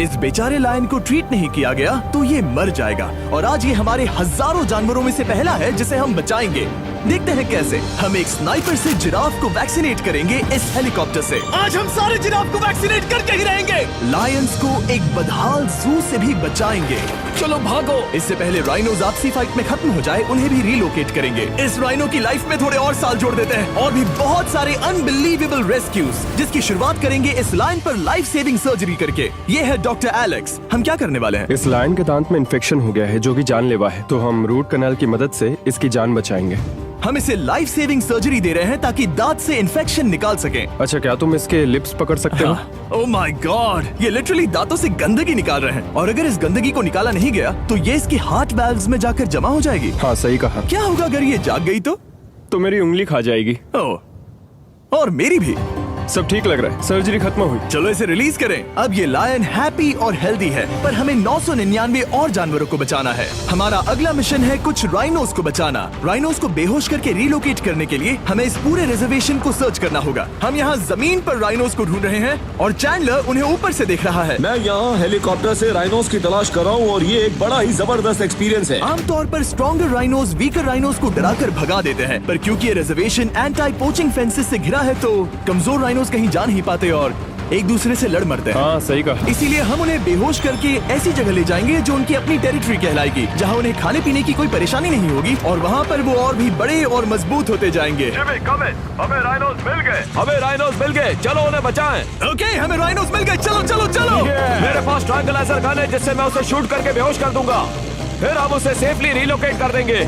इस बेचारे लायन को ट्रीट नहीं किया गया तो ये मर जाएगा। और आज ये हमारे हजारों जानवरों में से पहला है जिसे हम बचाएंगे। देखते हैं कैसे। हम एक स्नाइपर से जिराफ को वैक्सीनेट करेंगे इस हेलीकॉप्टर से। आज हम सारे जिराफ को वैक्सीनेट करके ही रहेंगे। लायंस को एक बदहाल जू से भी बचाएंगे। चलो भागो। इससे पहले राइनोज आपसी फाइट में खत्म हो जाए, उन्हें भी रिलोकेट करेंगे। इस राइनो की लाइफ में थोड़े और साल जोड़ देते हैं और भी बहुत सारे अनबिलीवेबल रेस्क्यूज, जिसकी शुरुआत करेंगे इस लायन पर लाइफ सेविंग सर्जरी करके। ये है डॉक्टर एलेक्स। हम क्या करने वाले हैं? इस लायन के दांत में इन्फेक्शन हो गया है जो कि जानलेवा है, तो हम रूट कैनाल की मदद से इसकी जान बचाएंगे। हम इसे लाइफ सेविंग सर्जरी दे रहे हैं ताकि दांत से इन्फेक्शन निकाल सकें। अच्छा, क्या तुम इसके लिप्स पकड़ सकते हो? ओह माय गॉड, ये लिटरली दांतों से गंदगी निकाल रहे हैं। और अगर इस गंदगी को निकाला नहीं गया तो ये इसकी हार्ट वाल्व्स में जाकर जमा हो जाएगी। हाँ, सही कहा। क्या होगा अगर ये जाग गई तो मेरी उंगली खा जाएगी। ओह, और मेरी भी। सब ठीक लग रहा है, सर्जरी खत्म हुई। चलो इसे रिलीज करें। अब ये लायन हैप्पी और हेल्दी है, पर हमें 999 और जानवरों को बचाना है। हमारा अगला मिशन है कुछ राइनोस को बचाना। राइनोस को बेहोश करके रिलोकेट करने के लिए हमें इस पूरे रिजर्वेशन को सर्च करना होगा। हम यहाँ जमीन पर राइनोस को ढूंढ रहे हैं और चैंडलर उन्हें ऊपर से देख रहा है। मैं यहाँ हेलीकॉप्टर से राइनोस की तलाश कर रहा हूँ और ये एक बड़ा ही जबरदस्त एक्सपीरियंस है। आमतौर पर स्ट्रॉन्गर राइनोस वीकर राइनोस को डराकर भगा देते हैं, पर क्योंकि ये रिजर्वेशन एंटी पोचिंग फेंसेस से घिरा है तो कमजोर राइनोस कहीं जा नहीं पाते और एक दूसरे से लड़ मरते हैं। हाँ, सही कहा। इसीलिए हम उन्हें बेहोश करके ऐसी जगह ले जाएंगे जो उनकी अपनी टेरिटरी कहलाएगी, जहाँ उन्हें खाने पीने की कोई परेशानी नहीं होगी और वहाँ पर वो और भी बड़े और मजबूत होते जाएंगे। हमें राइनोस मिल गए, चलो उन्हें बचाएं। ओके, हमें राइनोस मिल गए, चलो चलो चलो। मेरे पास ट्रायंगलाइजर गन है जिससे मैं उसे शूट करके बेहोश कर दूंगा, फिर हम उसे सेफली रिलोकेट कर देंगे।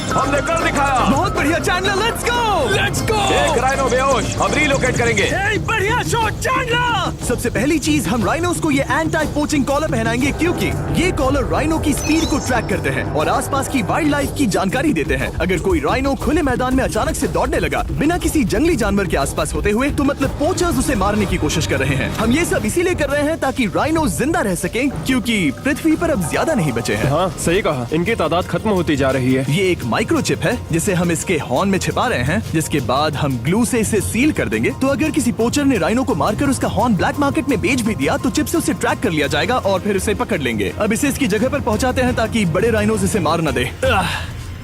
हमने कर दिखाया। बहुत बढ़िया चैंडलर, लेट्स गो। एक राइनो बेहोश, हम रिलोकेट करेंगे। बढ़िया शॉट चैंडलर। सबसे पहली चीज, हम राइनोस को ये एंटी पोचिंग कॉलर पहनाएंगे क्योंकि ये कॉलर राइनो की स्पीड को ट्रैक करते हैं और आसपास की वाइल्ड लाइफ की जानकारी देते हैं। अगर कोई राइनो खुले मैदान में अचानक से दौड़ने लगा बिना किसी जंगली जानवर के आसपास होते हुए, तो मतलब पोचर्स उसे मारने की कोशिश कर रहे हैं। हम ये सब इसीलिए कर रहे हैं ताकि राइनो जिंदा रह सके, क्योंकि पृथ्वी पर अब ज्यादा नहीं बचे हैं। हाँ, सही कहा। इनकी तादाद खत्म होती जा रही है। ये एक माइक्रोचिप है जिसे हम इसके हॉर्न में छिपा रहे हैं, जिसके बाद हम ग्लू से इसे सील कर देंगे। तो अगर किसी पोचर ने राइनो को मारकर उसका हॉर्न ब्लैक मार्केट में बेच भी दिया तो चिप से उसे ट्रैक कर लिया जाएगा और फिर उसे पकड़ लेंगे। अब इसे इसकी जगह पर पहुंचाते हैं ताकि बड़े राइनोस इसे मार न दे।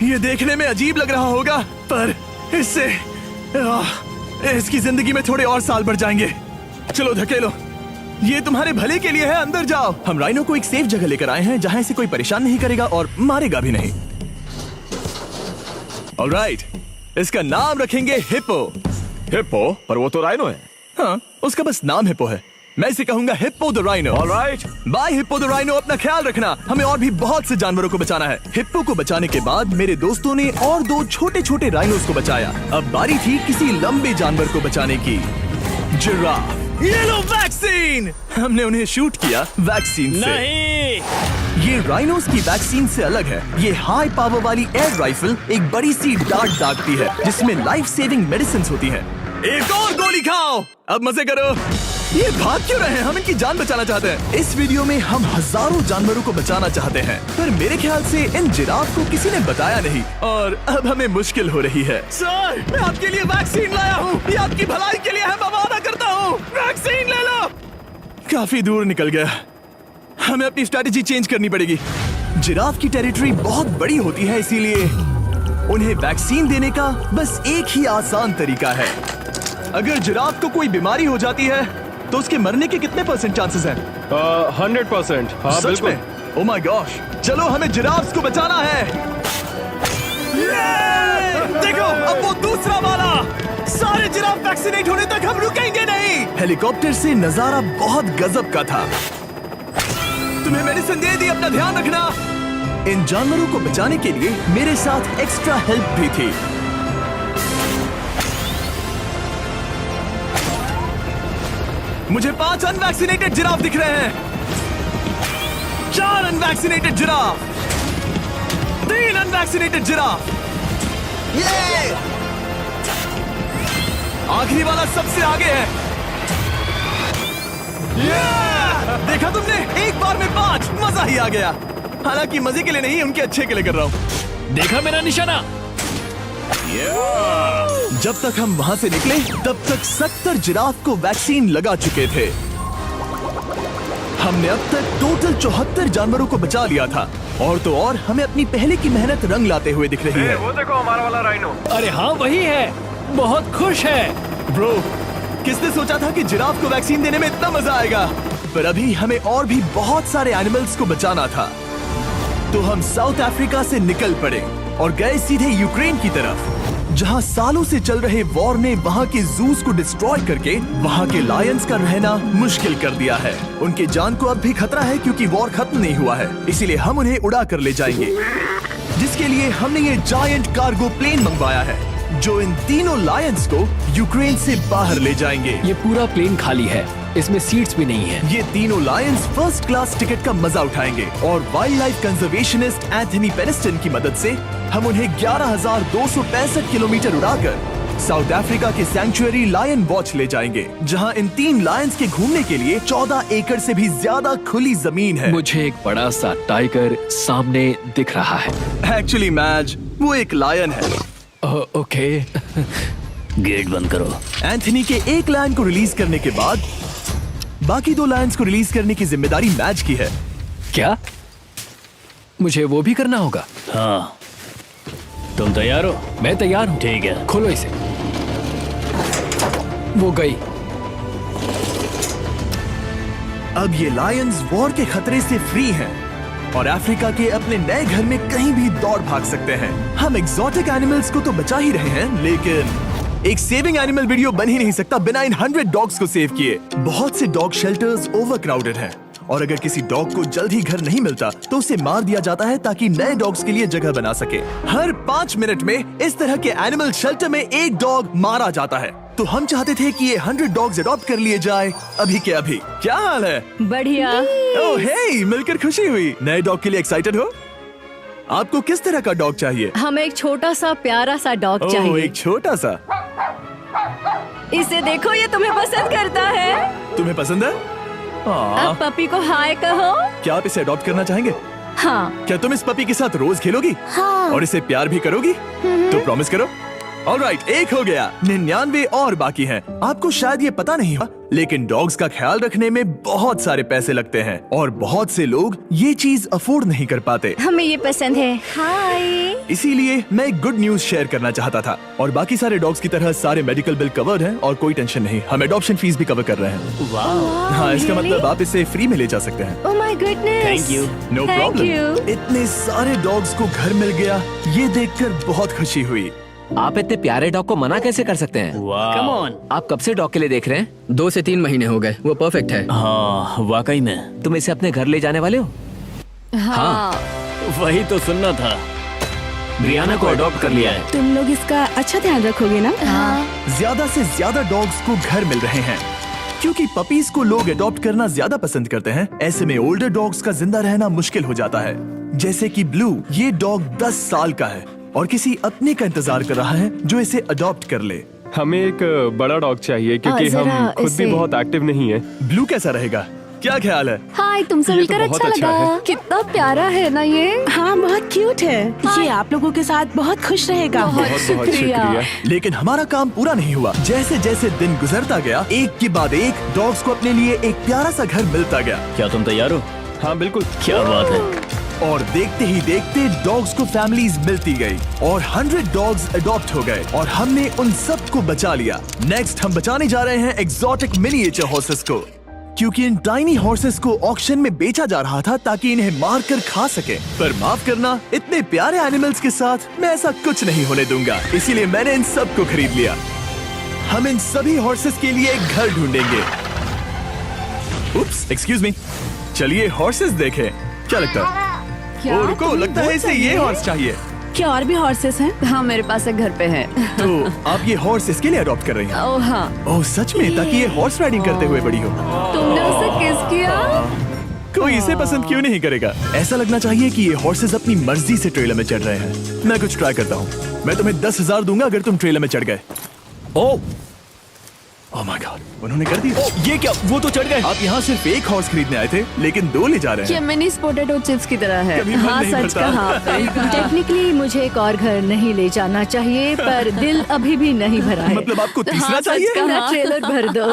ये देखने में अजीब लग रहा होगा, पर इससे इसकी जिंदगी में थोड़े और साल बढ़ जाएंगे। चलो धकेलो, ये तुम्हारे भले के लिए है, अंदर जाओ। हम राइनो को एक सेफ जगह लेकर आए हैं जहाँ इसे कोई परेशान नहीं करेगा और मारेगा भी नहीं। ऑलराइट, इसका नाम रखेंगे हिप्पो। हिप्पो? पर वो तो राइनो है। हाँ, उसका बस नाम हिप्पो है। मैं इसे कहूंगा hippo the rhino. Alright, bye hippo the rhino. अपना ख्याल रखना, हमें और भी बहुत से जानवरों को बचाना है। हिप्पो को बचाने के बाद मेरे दोस्तों ने और 2 छोटे छोटे राइनोस को बचाया। अब बारी थी किसी लंबे जानवर को बचाने की। जिराफ। ये लो वैक्सीन। हमने उन्हें शूट किया वैक्सीन से। नहीं, ये राइनोस की वैक्सीन से अलग है। ये हाई पावर वाली एयर राइफल एक बड़ी सी डार्ट दागती है जिसमें लाइफ सेविंग मेडिसिन होती है। एक और गोली खाओ, अब मजे करो। ये भाग क्यों रहे हैं? हम इनकी जान बचाना चाहते हैं। इस वीडियो में हम हजारों जानवरों को बचाना चाहते हैं, पर मेरे ख्याल से इन जिराफ को किसी ने बताया नहीं और अब हमें मुश्किल हो रही है। सर, मैं आपके लिए वैक्सीन लाया हूँ। ये आपकी भलाई के लिए है, मैं वादा करता हूँ। वैक्सीन ले लो। काफी दूर निकल गया, हमें अपनी स्ट्रैटेजी चेंज करनी पड़ेगी। जिराफ की टेरिटरी बहुत बड़ी होती है, इसीलिए उन्हें वैक्सीन देने का बस एक ही आसान तरीका है। अगर जिराफ को कोई बीमारी हो जाती है तो उसके मरने के कितने % चांसेस हैं? 100%। हाँ, सच बिल्कुल। में? ओह माय गॉश, चलो हमें जिराफ्स को बचाना है। देखो, अब वो दूसरा वाला। सारे जिराफ वैक्सीनेट होने तक हम रुकेंगे नहीं। हेलीकॉप्टर से नजारा बहुत गजब का था। तुम्हें मेडिसिन दे दी, अपना ध्यान रखना। इन जानवरों को बचाने के लिए मेरे साथ एक्स्ट्रा हेल्प भी थी। मुझे 5 अनवैक्सीनेटेड जिराफ दिख रहे हैं। 4 अनवैक्सीनेटेड जिराफ, 3 अनवैक्सीनेटेड जिराफ। ये आखिरी वाला सबसे आगे है। देखा तुमने, एक बार में 5। मजा ही आ गया। हालांकि मजे के लिए नहीं, उनके अच्छे के लिए कर रहा हूँ। देखा मेरा निशाना? जब तक हम वहाँ से निकले तब तक 70 जिराफ को वैक्सीन लगा चुके थे। हमने अब तक टोटल 74 जानवरों को बचा लिया था। और तो और हमें अपनी पहले की मेहनत रंग लाते हुए दिख रही है। वो देखो हमारा वाला राइनो। अरे हाँ वही है, बहुत खुश है। ब्रो, किसने सोचा था कि जिराफ को वैक्सीन देने में इतना मजा आएगा। पर अभी हमें और भी बहुत सारे एनिमल्स को बचाना था, तो हम साउथ अफ्रीका से निकल पड़े और गए सीधे यूक्रेन की तरफ, जहां सालों से चल रहे वॉर ने वहां के जूस को डिस्ट्रॉय करके वहां के लायंस का रहना मुश्किल कर दिया है। उनके जान को अब भी खतरा है क्योंकि वॉर खत्म नहीं हुआ है, इसीलिए हम उन्हें उड़ा कर ले जाएंगे, जिसके लिए हमने ये जायंट कार्गो प्लेन मंगवाया है जो इन तीनों लायंस को यूक्रेन से बाहर ले जाएंगे। ये पूरा प्लेन खाली है, इसमेमें सीट्स भी नहीं है। ये तीनों लायंस फर्स्ट क्लास टिकट का मजा उठाएंगे और वाइल्ड लाइफ कंजर्वेशनिस्ट एंथनी पेनिस्टन की मदद से हम उन्हें 11,265 किलोमीटर उड़ाकर साउथ अफ्रीका के सैंक्चुअरी लायन वॉच ले जाएंगे, जहां इन 3 लायंस के घूमने के लिए 14 एकड़ से भी ज्यादा खुली जमीन है। मुझे एक बड़ा सा टाइगर सामने दिख रहा है। एक्चुअली मैच, वो एक लायन है। ओके। गेट बंद करो। एंथनी के एक लायन को रिलीज करने के बाद बाकी 2 लायंस को रिलीज करने की जिम्मेदारी मैच की है। क्या मुझे वो भी करना होगा? हाँ, तुम तैयार हो? मैं तैयार हूँ। ठीक है। खोलो इसे। वो गई। अब ये लायंस वॉर के खतरे से फ्री हैं और अफ्रीका के अपने नए घर में कहीं भी दौड़ भाग सकते हैं। हम एग्जॉटिक एनिमल्स को तो बचा ही रहे हैं, लेकिन एक सेविंग एनिमल वीडियो बन ही नहीं सकता बिना इन 100 डॉग्स को सेव किए। बहुत से डॉग शेल्टर्स ओवरक्राउडेड हैं और अगर किसी डॉग को जल्द ही घर नहीं मिलता तो उसे मार दिया जाता है ताकि नए डॉग्स के लिए जगह बना सके। हर 5 मिनट में इस तरह के एनिमल शेल्टर में एक डॉग मारा जाता है। तो हम चाहते थे कि ये 100 डॉग्स अडॉप्ट कर लिए जाए अभी के अभी। क्या हाल है? बढ़िया। ओह हे, मिलकर खुशी हुई। नए डॉग के लिए एक्साइटेड हो? आपको किस तरह का डॉग चाहिए? हमें एक छोटा सा प्यारा सा डॉग ओह, चाहिए। एक छोटा सा। इसे देखो, ये तुम्हें पसंद करता है। तुम्हें पसंद है? अब पपी को हाय कहो। क्या आप इसे अडॉप्ट करना चाहेंगे? हाँ। क्या तुम इस पपी के साथ रोज खेलोगी? हाँ। और इसे प्यार भी करोगी? तो प्रॉमिस करो। ऑलराइट, एक हो गया। 99 और बाकी हैं। आपको शायद ये पता नहीं हो, लेकिन डॉग्स का ख्याल रखने में बहुत सारे पैसे लगते हैं और बहुत से लोग ये चीज अफोर्ड नहीं कर पाते। हमें ये पसंद है। हाय। इसीलिए मैं एक गुड न्यूज शेयर करना चाहता था। और बाकी सारे डॉग्स की तरह सारे मेडिकल बिल कवर्ड हैं और कोई टेंशन नहीं। हम एडॉप्शन फीस भी कवर कर रहे हैं। हाँ, इसका मतलब आप इसे फ्री में ले जा सकते हैं। Oh my goodness. Thank you. No Thank problem. you. इतने सारे डॉग्स को घर मिल गया, ये देखकर बहुत खुशी हुई। आप इतने प्यारे डॉग को मना कैसे कर सकते हैं? Come on. आप कब से डॉग के लिए देख रहे हैं? 2 से 3 महीने हो गए। वो परफेक्ट है। हाँ, वाकई में। तुम इसे अपने घर ले जाने वाले हो? हाँ। वही तो सुनना था। ब्रियाना को अडॉप्ट कर लिया है। तुम लोग इसका अच्छा ध्यान रखोगे ना? हाँ। ज्यादा से ज्यादा डॉग्स को घर मिल रहे हैं क्योंकि पपीज को लोग अडॉप्ट करना ज्यादा पसंद करते हैं। ऐसे में ओल्डर डॉग्स का जिंदा रहना मुश्किल हो जाता है। जैसे कि ब्लू, ये डॉग 10 साल का है और किसी अपने का इंतजार कर रहा है जो इसे अडॉप्ट कर ले। हमें एक बड़ा डॉग चाहिए क्योंकि जरा हम खुद भी इसे- बहुत एक्टिव नहीं है। ब्लू कैसा रहेगा? क्या ख्याल है? हाय, तुमसे ये तो मिलकर बहुत अच्छा अच्छा लगा। है। कितना प्यारा है ना ये। हाँ, बहुत क्यूट है। ये आप लोगों के साथ बहुत खुश रहेगा। बहुत बहुत शुक्रिया। शुक्रिया। लेकिन हमारा काम पूरा नहीं हुआ। जैसे जैसे दिन गुजरता गया, एक के बाद एक डॉग्स को अपने लिए एक प्यारा सा घर मिलता गया। क्या तुम तैयार हो? हाँ बिल्कुल। क्या बात है। और देखते ही देखते डॉग्स को फैमिलीज मिलती गई और 100 डॉग्स अडॉप्ट हो गए और हमने उन सब को बचा लिया। नेक्स्ट हम बचाने जा रहे हैं एग्जॉटिक मिनिएचर हॉर्सेस को, क्योंकि इन टाइनी हॉर्सेस को ऑक्शन में बेचा जा रहा था ताकि इन्हें मारकर खा सके। पर माफ करना, इतने प्यारे एनिमल्स के साथ मैं ऐसा कुछ नहीं होने दूंगा। इसीलिए मैंने इन सब को खरीद लिया। हम इन सभी हॉर्सेस के लिए एक घर ढूंढेंगे। उप्स, एक्सक्यूज मी। चलिए हॉर्सेस देखें। क्या लगता है? क्या? ओ रुको, तुम्हें लगता है वो इसे ये चाहिए? हॉर्स चाहिए। क्या और भी हॉर्सेस हैं? हाँ, मेरे पास एक घर पे है। तो आप ये हॉर्स इसके लिए अडॉप्ट कर रही हैं? ओह हाँ। ओह सच में? ताकि ये हॉर्स राइडिंग करते हुए बड़ी हो। तुमने उसे किस किया? कोई इसे पसंद क्यों नहीं करेगा? ऐसा लगना चाहिए कि ये हॉर्सेस अपनी मर्जी से ट्रेलर में चढ़ रहे हैं। मैं कुछ ट्राई करता हूँ। मैं तुम्हें 10,000 दूंगा अगर तुम ट्रेलर में चढ़ गए। ओ, ओह माय गॉड, उन्होंने कर दिया। ये क्या, वो तो चढ़ गए। आप यहाँ सिर्फ एक हॉर्स खरीदने आए थे, लेकिन 2 ले जा रहे ये हैं। मिनी पोटैटो चिप्स की तरह है। कभी मन हाँ नहीं सच भरता। कहा आपने। टेक्निकली मुझे एक और घर नहीं ले जाना चाहिए, पर दिल अभी भी नहीं भरा है। मतलब आपको तीसरा हाँ, सच चाहिए? कहा। मेरा ट्रेलर भर दो।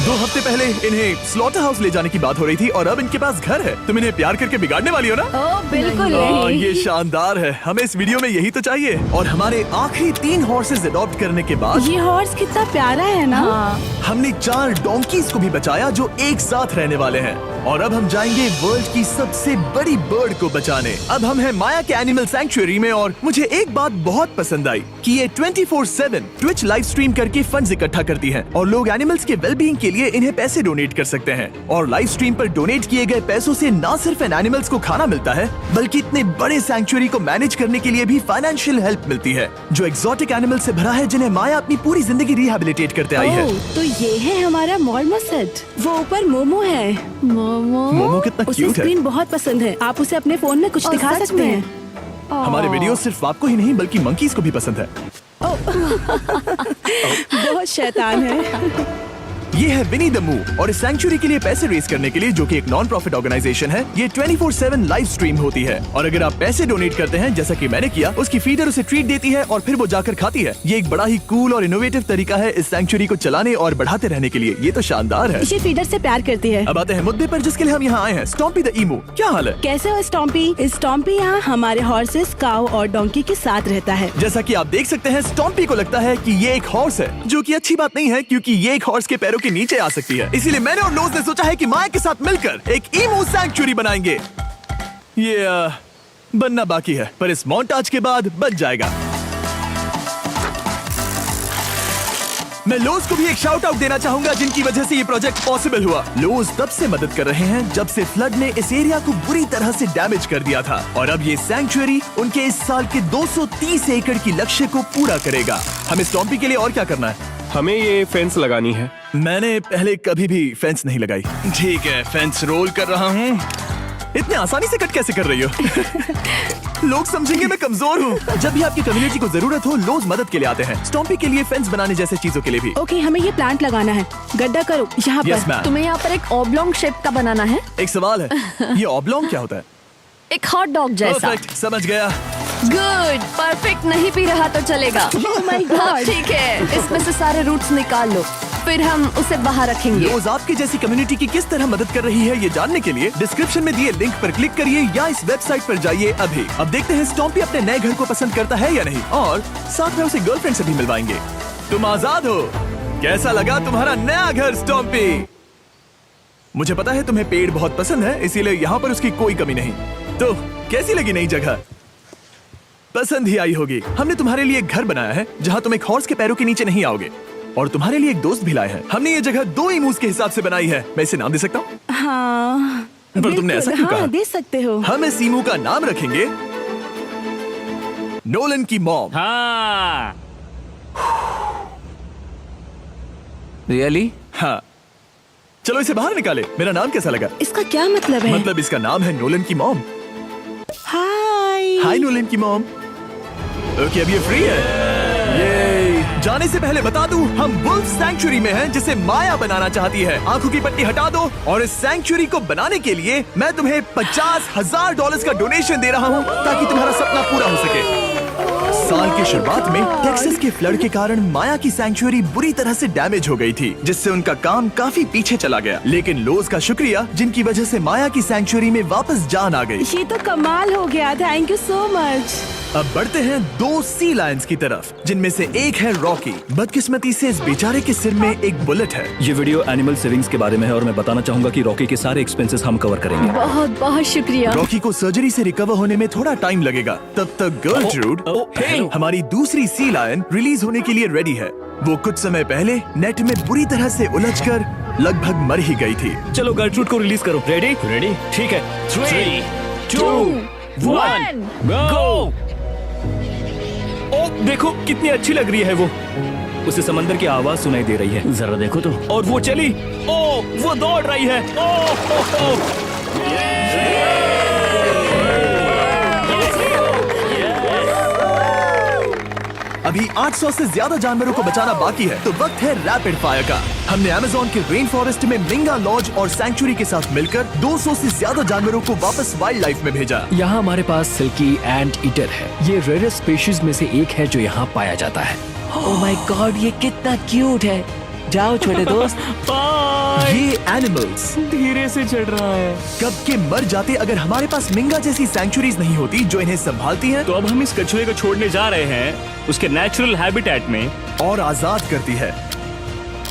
2 हफ्ते पहले इन्हें स्लॉटर हाउस ले जाने की बात हो रही थी और अब इनके पास घर है। तुम इन्हें प्यार करके बिगाड़ने वाली हो ना? ओह बिल्कुल हाँ, नहीं। ये शानदार है। हमें इस वीडियो में यही तो चाहिए। और हमारे आखिरी 3 हॉर्सेस अडॉप्ट करने के बाद ये हॉर्स कितना प्यारा है ना। हमने 4 डोंकीज को भी बचाया जो एक साथ रहने वाले हैं। और अब हम जाएंगे वर्ल्ड की सबसे बड़ी बर्ड को बचाने। अब हम हैं माया के एनिमल सैंक्चुअरी में और मुझे एक बात बहुत पसंद आई कि ये 24/7 ट्विच लाइव स्ट्रीम करके फंड्स इकट्ठा करती है और लोग एनिमल्स के वेलबींग के लिए इन्हें पैसे डोनेट कर सकते हैं। और लाइव स्ट्रीम पर डोनेट किए गए पैसों से न सिर्फ इन एनिमल्स को खाना मिलता है, बल्कि इतने बड़े सैंक्चुअरी को मैनेज करने के लिए भी फाइनेंशियल हेल्प मिलती है, जो एक्सोटिक एनिमल से भरा है जिन्हें माया अपनी पूरी जिंदगी रिहैबिलिटेट करते आई है। ओह, तो ये है हमारा मॉर्मोसेट। वो ऊपर मोमो है। मोमो कितना उसे क्यूट है। स्क्रीन बहुत पसंद है। आप उसे अपने फोन में कुछ ओह, दिखा सच सकते में? हैं। हमारे वीडियो सिर्फ आपको ही नहीं बल्कि मंकीज को भी पसंद है। बहुत शैतान है। ये है विनी द मू और इस सैंक्चुअरी के लिए पैसे रेज करने के लिए, जो कि एक नॉन प्रॉफिट ऑर्गेनाइजेशन है, ये 24/7 लाइव स्ट्रीम होती है। और अगर आप पैसे डोनेट करते हैं जैसा कि मैंने किया, उसकी फीडर उसे ट्रीट देती है और फिर वो जाकर खाती है। ये एक बड़ा ही कूल और इनोवेटिव तरीका है इस सैंक्चुअरी को चलाने और बढ़ाते रहने के लिए। ये तो शानदार है। ये फीडर से प्यार करती है। अब आते हैं मुद्दे पर जिसके लिए हम यहाँ आए हैं, स्टॉम्पी द ईमू। क्या हाल है? कैसे हो स्टॉम्पी? स्टॉम्पी यहाँ हमारे हॉर्सेस, काऊ और डोंकी के साथ रहता है। जैसा कि आप देख सकते हैं, स्टॉम्पी को लगता है कि ये एक हॉर्स है, जो कि अच्छी बात नहीं है क्योंकि ये एक हॉर्स के पैरों के नीचे आ सकती है। इसीलिए मैंने और लोज ने सोचा है कि माया के साथ मिलकर एक ईमू सैंक्चुअरी बनाएंगे। ये बनना बाकी है, पर इस मोंटाज के बाद बन जाएगा। मैं लोज को भी एक शाउट आउट देना चाहूंगा जिनकी वजह से ये प्रोजेक्ट पॉसिबल हुआ। लोज तब से मदद कर रहे हैं जब से फ्लड ने इस एरिया को बुरी तरह से डैमेज कर दिया था और अब ये सैंक्चुअरी उनके इस साल के 230 एकड़ की लक्ष्य को पूरा करेगा। हमें स्टॉम्पी के लिए और क्या करना है? हमें ये फेंस लगानी है। मैंने पहले कभी भी फेंस नहीं लगाई। ठीक है, फेंस रोल कर रहा हूँ। इतने आसानी से कट कैसे कर रही हो? लोग समझेंगे मैं कमजोर हूँ। जब भी आपकी कम्युनिटी को जरूरत हो, लोग मदद के लिए आते हैं। स्टॉम्पी के लिए फेंस बनाने जैसे चीजों के लिए भी। ओके, हमें ये प्लांट लगाना है। गड्ढा करो यहाँ यस पर। मैम। तुम्हें यहाँ पर एक ऑब्लोंग शेप का बनाना है, एक सवाल है, ये ऑब्लोंग क्या होता है? एक हॉट डॉग जैसा। परफेक्ट, समझ गया। गुड, परफेक्ट नहीं पी रहा तो चलेगा। Oh my God. हाँ, ठीक है, इसमें से सारे रूट्स निकाल लो, फिर हम उसे बाहर रखेंगे। लोज आपकी जैसी कम्युनिटी की किस तरह मदद कर रही है ये जानने के लिए डिस्क्रिप्शन में दिए लिंक पर क्लिक करिए या इस वेबसाइट पर जाइए अभी। अब देखते हैं स्टॉम्पी अपने नए घर को पसंद करता है या नहीं, और साथ में उसे गर्लफ्रेंड से भी मिलवाएंगे। तुम आजाद हो। कैसा लगा तुम्हारा नया घर स्टॉम्पी? मुझे पता है तुम्हें पेड़ बहुत पसंद है, इसीलिए यहाँ पर उसकी कोई कमी नहीं। तो कैसी लगी नई जगह? पसंद ही आई होगी। हमने तुम्हारे लिए एक घर बनाया है जहाँ तुम एक हॉर्स के पैरों के नीचे नहीं आओगे, और तुम्हारे लिए एक दोस्त भी लाए हैं। हमने ये जगह 2 इमूस के हिसाब से बनाई है। मैं इसे नाम दे सकता हूँ? हाँ, पर तुमने ऐसा क्यों हाँ, कहा? दे सकते हो। हम इस ईमू का नाम रखेंगे नोलन की मॉम। हाँ, रियली? हाँ, चलो इसे बाहर निकाले। मेरा नाम कैसा लगा? इसका क्या मतलब है? मतलब इसका नाम है नोलन की मॉम। हाय। हाय नोलन की मॉम। ओके, अब ये फ्री है। ये जाने से पहले बता दूं, हम वुल्फ सैंक्चुअरी में हैं जिसे माया बनाना चाहती है। आंखों की पट्टी हटा दो, और इस सैंक्चुअरी को बनाने के लिए मैं तुम्हें $50,000 का डोनेशन दे रहा हूं ताकि तुम्हारा सपना पूरा हो सके। साल की शुरुआत में टेक्सास के फ्लड के कारण माया की सैंक्चुअरी बुरी तरह से डैमेज हो गई थी, जिससे उनका काम काफी पीछे चला गया। लेकिन लोज का शुक्रिया, जिनकी वजह से माया की सैंक्चुअरी में वापस जान आ गई। ये तो कमाल हो गया। Thank you so much. अब बढ़ते हैं 2 सी लायंस की तरफ, जिनमें से एक है रॉकी। बदकिस्मती से इस बेचारे के सिर में एक बुलेट है। ये वीडियो एनिमल सेविंग्स के बारे में है और मैं बताना चाहूंगा कि रॉकी के सारे एक्सपेंसेस हम कवर करेंगे। बहुत बहुत शुक्रिया। रॉकी को सर्जरी से रिकवर होने में थोड़ा टाइम लगेगा। तब तक गर्लट्रूड, हमारी दूसरी सी लायन, रिलीज होने के लिए रेडी है। वो कुछ समय पहले नेट में बुरी तरह से उलझकर लगभग मर ही गई थी। चलो गर्लट्रूड को रिलीज करो। रेडी? रेडी? ठीक है। 3, 2, 1, गो! ओ देखो कितनी अच्छी लग रही है वो। उसे समंदर की आवाज सुनाई दे रही है। जरा देखो तो। और वो चली। ओ वो दौड़ रही है। ओ। अभी 800 से ज्यादा जानवरों को बचाना बाकी है, तो वक्त है रैपिड फायर का। हमने अमेज़न के रेन फॉरेस्ट में मिंगा लॉज और सैंक्चुरी के साथ मिलकर 200 से ज्यादा जानवरों को वापस वाइल्ड लाइफ में भेजा। यहाँ हमारे पास सिल्की एंट ईटर है। ये रेयरेस्ट स्पीशीज में से एक है जो यहाँ पाया जाता है। ओह माय गॉड, ये कितना क्यूट है। जाओ छोटे दोस्त। ये एनिमल्स धीरे से चढ़ रहा है। कब के मर जाते अगर हमारे पास मिंगा जैसी सैंक्चुरीज नहीं होती जो इन्हें संभालती हैं तो अब हम इस कछुए को छोड़ने जा रहे हैं उसके नेचुरल हैबिटेट में और आजाद करती है।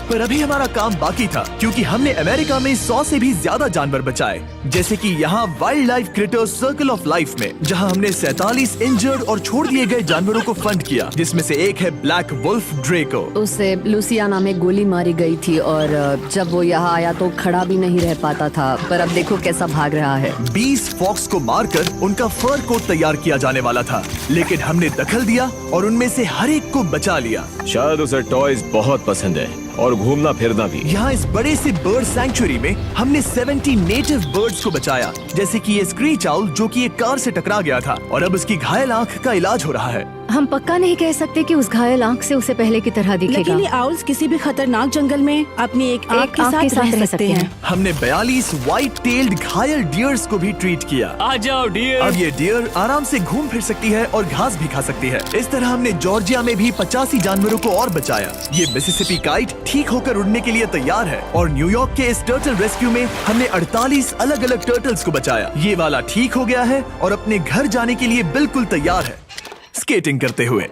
पर अभी हमारा काम बाकी था, क्योंकि हमने अमेरिका में 100 से भी ज्यादा जानवर बचाए, जैसे कि यहाँ wild life creators circle of life में, जहाँ हमने 47 इंजर्ड और छोड़ दिए गए जानवरों को फंड किया, जिसमें से एक है ब्लैक वुल्फ ड्रेको। उसे लुसियाना में गोली मारी गई थी और जब वो यहाँ आया तो खड़ा भी नहीं रह पाता था, पर अब देखो कैसा भाग रहा है। 20 फॉक्स को मारकर उनका फर कोट तैयार किया जाने वाला था, लेकिन हमने दखल दिया और उनमें से हर एक को बचा लिया। शायद उसे टॉयज बहुत पसंद है और घूमना फिरना भी। यहाँ इस बड़े से बर्ड सैंक्चुरी में हमने 70 नेटिव बर्ड्स को बचाया, जैसे कि ये स्क्रीच आउल जो कि एक कार से टकरा गया था और अब उसकी घायल आंख का इलाज हो रहा है। हम पक्का नहीं कह सकते कि उस घायल आंख से उसे पहले की तरह दिखेगा। लेकिन ये आउल्स किसी भी खतरनाक जंगल में अपनी एक आंख के साथ रह सकते हैं। हमने 42 व्हाइट टेल्ड घायल डियर्स को भी ट्रीट किया। आ जाओ डियर। अब ये डियर आराम से घूम फिर सकती है और घास भी खा सकती है। इस तरह हमने जॉर्जिया में भी 85 जानवरों को और बचाया। ये मिसिसिपी काइट ठीक होकर उड़ने के लिए तैयार है और न्यूयॉर्क के इस टर्टल रेस्क्यू में हमने 48 अलग अलग टर्टल्स को बचाया। ये वाला ठीक हो गया है और अपने घर जाने के लिए बिल्कुल तैयार है स्केटिंग करते हुए।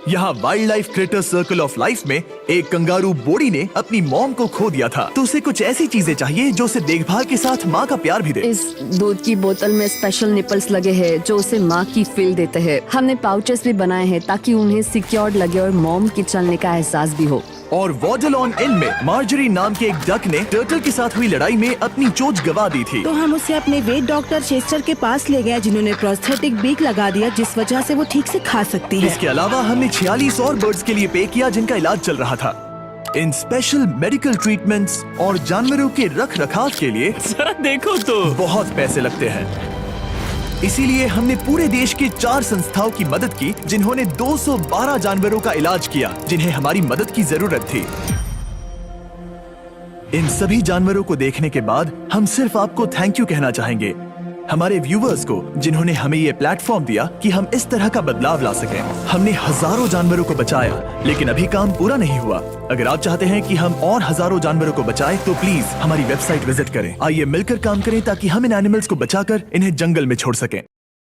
यहाँ wild life creator circle of life में एक कंगारू बोडी ने अपनी मॉम को खो दिया था, तो उसे कुछ ऐसी चीजें चाहिए जो उसे देखभाल के साथ माँ का प्यार भी दे। इस दूध की बोतल में स्पेशल निपल्स लगे हैं जो उसे माँ की फील देते हैं। हमने पाउचेस भी बनाए हैं ताकि उन्हें सिक्योर्ड लगे और मॉम के चलने का एहसास भी हो। और वॉडलॉन इन में मार्जरी नाम के एक डक ने टर्टल के साथ हुई लड़ाई में अपनी चोंच गवा दी थी, तो हम उसे अपने वेट डॉक्टर चेस्टर के पास ले गए, जिन्होंने प्रोस्थेटिक बीक लगा दिया जिस वजह से वो ठीक से खा सकती है। इसके अलावा हमने 46 और बर्ड्स के लिए पे किया जिनका इलाज चल रहा था। इन स्पेशल मेडिकल ट्रीटमेंट्स और जानवरों के रख रखाव के लिए जरा देखो तो बहुत पैसे लगते हैं। इसीलिए हमने पूरे देश के 4 संस्थाओं की मदद की जिन्होंने 212 जानवरों का इलाज किया जिन्हें हमारी मदद की जरूरत थी। इन सभी जानवरों को देखने के बाद हम सिर्फ आपको थैंक यू कहना चाहेंगे, हमारे व्यूवर्स को जिन्होंने हमें ये प्लेटफॉर्म दिया कि हम इस तरह का बदलाव ला सकें। हमने हजारों जानवरों को बचाया, लेकिन अभी काम पूरा नहीं हुआ। अगर आप चाहते हैं कि हम और हजारों जानवरों को बचाएं, तो प्लीज हमारी वेबसाइट विजिट करें। आइए मिलकर काम करें ताकि हम इन एनिमल्स को बचाकर इन्हें जंगल में छोड़ सकें।